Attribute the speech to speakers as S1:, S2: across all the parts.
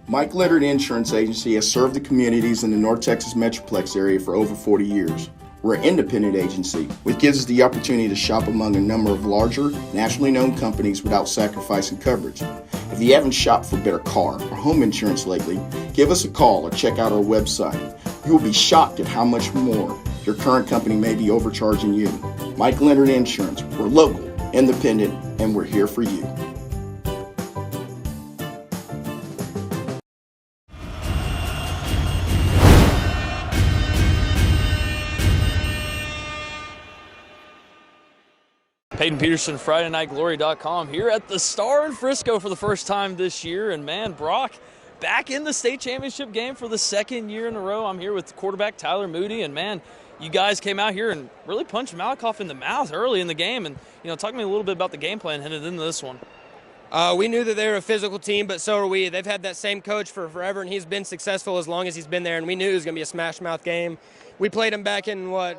S1: Mike Leonard Insurance Agency has served the communities in the North Texas Metroplex area for over 40 years. We're an independent agency, which gives us the opportunity to shop among a number of larger, nationally known companies without sacrificing coverage. If you haven't shopped for better car or home insurance lately, give us a call or check out our website. You will be shocked at how much more your current company may be overcharging you. Mike Leonard Insurance. We're local, independent, and we're here for you.
S2: Payton Peterson, FridayNightGlory.com here at the Star in Frisco for the first time this year. And man, Brock back in the state championship game for the second year in a row. I'm here with quarterback Tyler Moody. And man, you guys came out here and really punched Malakoff in the mouth early in the game. And, talk to me a little bit about the game plan headed into this one.
S3: We knew that they were a physical team, but so are we. They've had that same coach for forever, and he's been successful as long as he's been there. And we knew it was going to be a smash-mouth game. We played him back in,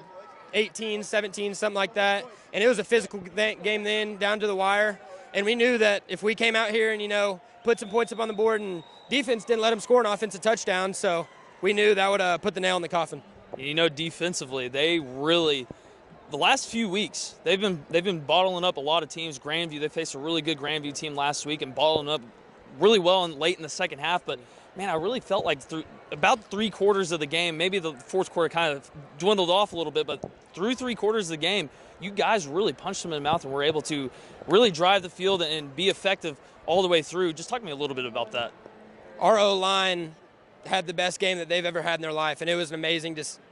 S3: 18, 17, something like that. And it was a physical game then, down to the wire. And we knew that if we came out here and, put some points up on the board and defense didn't let them score an offensive touchdown, so we knew that would put the nail in the coffin.
S2: Defensively, they really – the last few weeks, they've been bottling up a lot of teams. Grandview, they faced a really good Grandview team last week and bottling up really well late in the second half. But, man, I really felt like through about 3 quarters of the game, maybe the fourth quarter kind of dwindled off a little bit, but through 3 quarters of the game, you guys really punched them in the mouth and were able to really drive the field and be effective all the way through. Just talk to me a little bit about that.
S3: Our O-line had the best game that they've ever had in their life, and it was an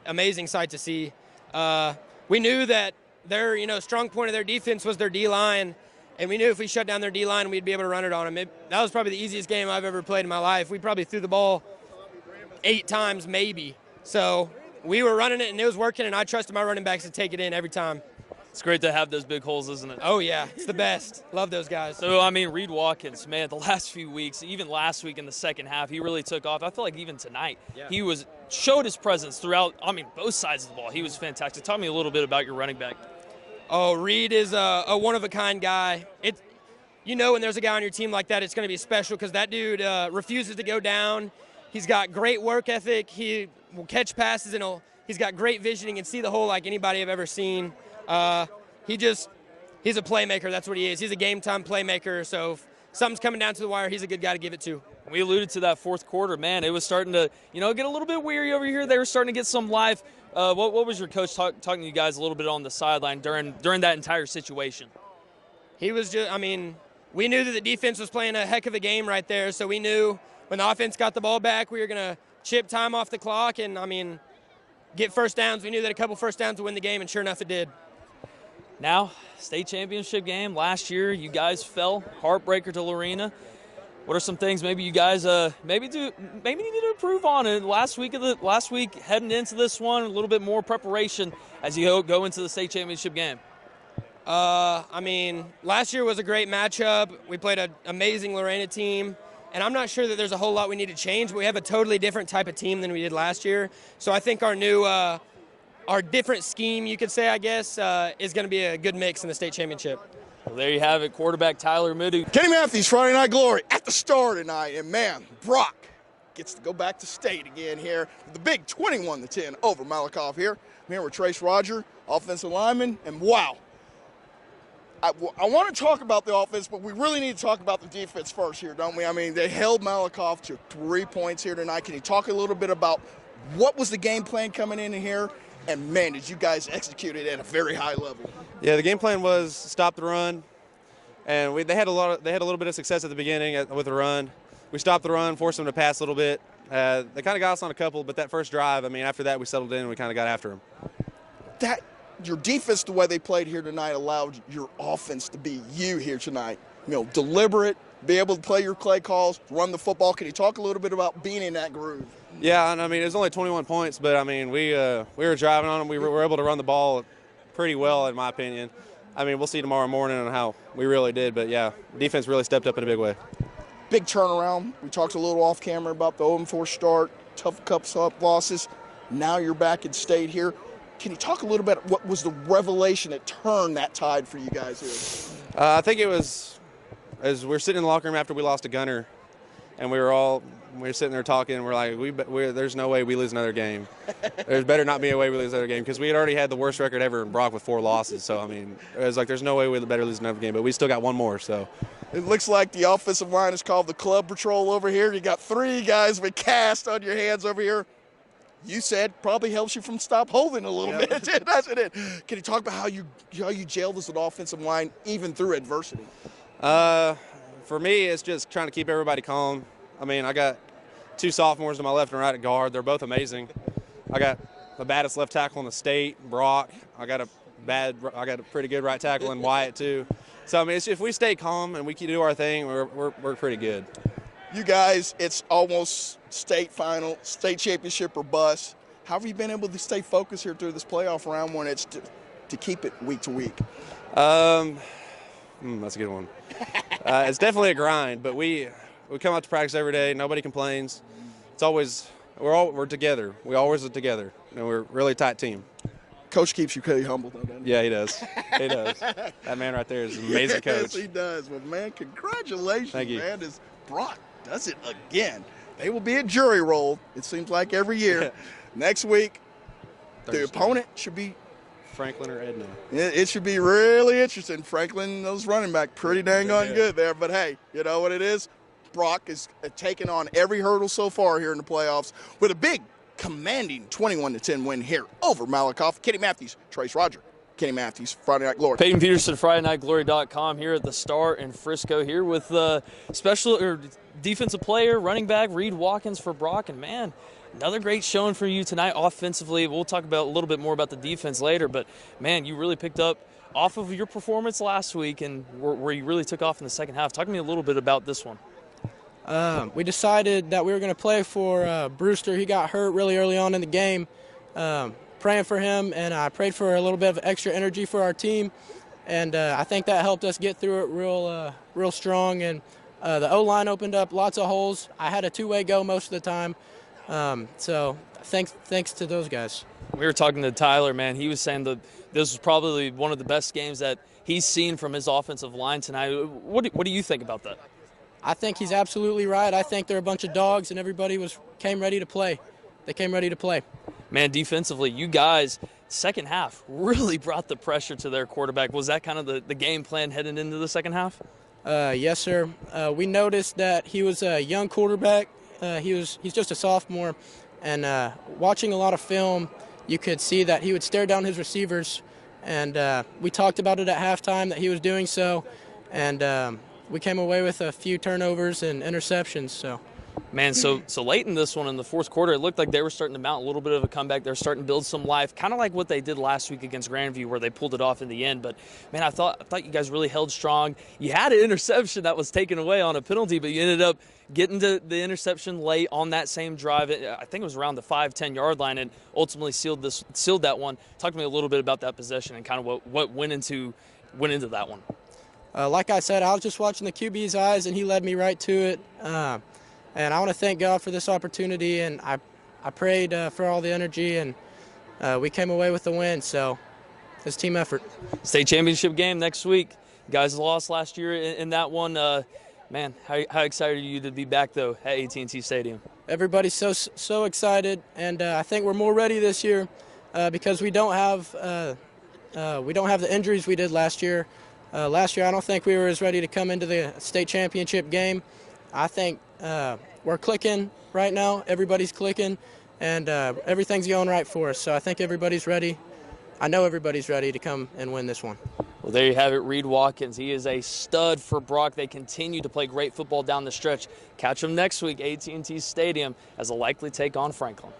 S3: amazing sight to see. We knew that their strong point of their defense was their D-line, and we knew if we shut down their D-line, we'd be able to run it on them. That was probably the easiest game I've ever played in my life. We probably threw the ball 8 times maybe. So we were running it, and it was working, and I trusted my running backs to take it in every time.
S2: It's great to have those big holes, isn't it?
S3: Oh, yeah. It's the best. Love those guys.
S2: So, Reid Watkins, man, the last few weeks, even last week in the second half, he really took off. I feel like even tonight, he showed his presence throughout, both sides of the ball. He was fantastic. Tell me a little bit about your running back.
S3: Oh, Reid is a one-of-a-kind guy. When there's a guy on your team like that, it's going to be special because that dude refuses to go down. He's got great work ethic. He will catch passes, and he's got great visioning and see the hole like anybody I've ever seen. He's a playmaker. That's what he is. He's a game-time playmaker. So if something's coming down to the wire, he's a good guy to give it to.
S2: We alluded to that fourth quarter. Man, it was starting to, get a little bit weary over here. They were starting to get some life. What was your coach talking to you guys a little bit on the sideline during that entire situation?
S3: He was just, we knew that the defense was playing a heck of a game right there. So we knew when the offense got the ball back, we were going to chip time off the clock and, get first downs. We knew that a couple first downs would win the game, and sure enough, it did.
S2: Now, state championship game. Last year, you guys fell. Heartbreaker to Lorena. What are some things maybe you guys maybe need to improve on it last week heading into this one, a little bit more preparation as you go into the state championship game?
S3: Last year was a great matchup. We played an amazing Lorena team, and I'm not sure that there's a whole lot we need to change, but we have a totally different type of team than we did last year. So I think our different scheme, you could say, I guess, is going to be a good mix in the state championship.
S2: Well, there you have it, quarterback Tyler Moody.
S1: Kenny Matthews, Friday Night Glory at the Star tonight. And, man, Brock gets to go back to state again here with the big 21-10 over Malakoff here. I'm here with Trace Roger, offensive lineman, and wow. I want to talk about the offense, but we really need to talk about the defense first here, don't we? They held Malakoff to 3 points here tonight. Can you talk a little bit about what was the game plan coming in here? And, man, did you guys execute it at a very high level?
S4: Yeah, the game plan was stop the run, and they had a little bit of success at the beginning with the run. We stopped the run, forced them to pass a little bit. They kind of got us on a couple, but that first drive, after that we settled in and we kind of got after them.
S1: Your defense, the way they played here tonight, allowed your offense to be you here tonight. Deliberate, be able to play your play calls, run the football. Can you talk a little bit about being in that groove?
S4: Yeah, and it was only 21 points, but we were driving on them. We were able to run the ball pretty well, in my opinion. We'll see tomorrow morning on how we really did, but yeah, defense really stepped up in a big way.
S1: Big turnaround. We talked a little off camera about the 0-4 start, tough cups up losses. Now you're back in state here. Can you talk a little bit what was the revelation that turned that tide for you guys here?
S4: I think it was as we're sitting in the locker room after we lost a gunner, and we were sitting there talking, and we're like, there's no way we lose another game. There's better not be a way we lose another game, because we had already had the worst record ever in Brock with 4 losses. So, I mean, it was like there's no way we better lose another game, but we still got one more. So
S1: It looks like the offensive line is called the Club Patrol over here. You got 3 guys with cast on your hands over here. You said probably helps you from stop holding a little bit. That's it. Can you talk about how you jailed as an offensive line even through adversity?
S4: For me, it's just trying to keep everybody calm. I mean, I got 2 sophomores to my left and right at guard. They're both amazing. I got the baddest left tackle in the state, Brock. I got a pretty good right tackle in Wyatt too. So I mean, if we stay calm and we can do our thing, we're pretty good.
S1: You guys, it's almost state final, state championship or bust. How have you been able to stay focused here through this playoff round when it's to keep it week to week?
S4: That's a good one. It's definitely a grind, but we come out to practice every day. Nobody complains. It's always we're together. We always are together, and we're a really tight team.
S1: Coach keeps you pretty humble, though, doesn't he?
S4: Yeah, he does. He does. That man right there is an amazing coach.
S1: Yes, he does. Well, man, congratulations,
S4: Thank you.
S1: man. As Brock does it again. They will be a jury roll, it seems like, every year. Next week,
S4: Thursday.
S1: the opponent should be
S4: Franklin or Edna.
S1: It should be really interesting. Franklin, those running back, pretty dang on good there. But, hey, you know what it is? Brock is taking on every hurdle so far here in the playoffs with a big, commanding 21-10 win here over Malakoff. Kenny Matthews, Trace Roger. Kenny Matthews, Friday Night Glory.
S2: Payton Peterson, FridayNightGlory.com here at the Star in Frisco here with defensive player, running back, Reid Watkins for Brock. And, man, another great showing for you tonight offensively. We'll talk about a little bit more about the defense later. But, man, you really picked up off of your performance last week and where you really took off in the second half. Talk to me a little bit about this one.
S5: We decided that we were going to play for Brewster. He got hurt really early on in the game. Praying for him, and I prayed for a little bit of extra energy for our team, and I think that helped us get through it real strong. And the O-line opened up lots of holes. I had a 2-way go most of the time, so thanks to those guys.
S2: We were talking to Tyler, man. He was saying that this was probably one of the best games that he's seen from his offensive line tonight. What do you think about that?
S5: I think he's absolutely right. I think they're a bunch of dogs, and everybody came ready to play. They came ready to play.
S2: Man, defensively, you guys, second half, really brought the pressure to their quarterback. Was that kind of the game plan heading into the second half?
S5: Yes, sir. We noticed that he was a young quarterback. He's just a sophomore, and watching a lot of film, you could see that he would stare down his receivers, and we talked about it at halftime that he was doing so, and we came away with a few turnovers and interceptions. So.
S2: Man, so late in this one, in the fourth quarter, it looked like they were starting to mount a little bit of a comeback. They were starting to build some life, kind of like what they did last week against Grandview, where they pulled it off in the end. But, man, I thought you guys really held strong. You had an interception that was taken away on a penalty, but you ended up getting to the interception late on that same drive. I think it was around the 5-10-yard line, and ultimately sealed that one. Talk to me a little bit about that possession and kind of what went into that one.
S5: Like I said, I was just watching the QB's eyes, and he led me right to it. And I want to thank God for this opportunity, and I prayed for all the energy, and we came away with the win, so it's team effort.
S2: State championship game next week. You guys lost last year in that one. Man, how excited are you to be back, though, at AT&T Stadium?
S5: Everybody's so excited, and I think we're more ready this year because we don't have the injuries we did last year. Last year, I don't think we were as ready to come into the state championship game. I think we're clicking right now. Everybody's clicking, and everything's going right for us. So I think everybody's ready. I know everybody's ready to come and win this one.
S2: Well, there you have it, Reid Watkins. He is a stud for Brock. They continue to play great football down the stretch. Catch them next week, AT&T Stadium, as a likely take on Franklin.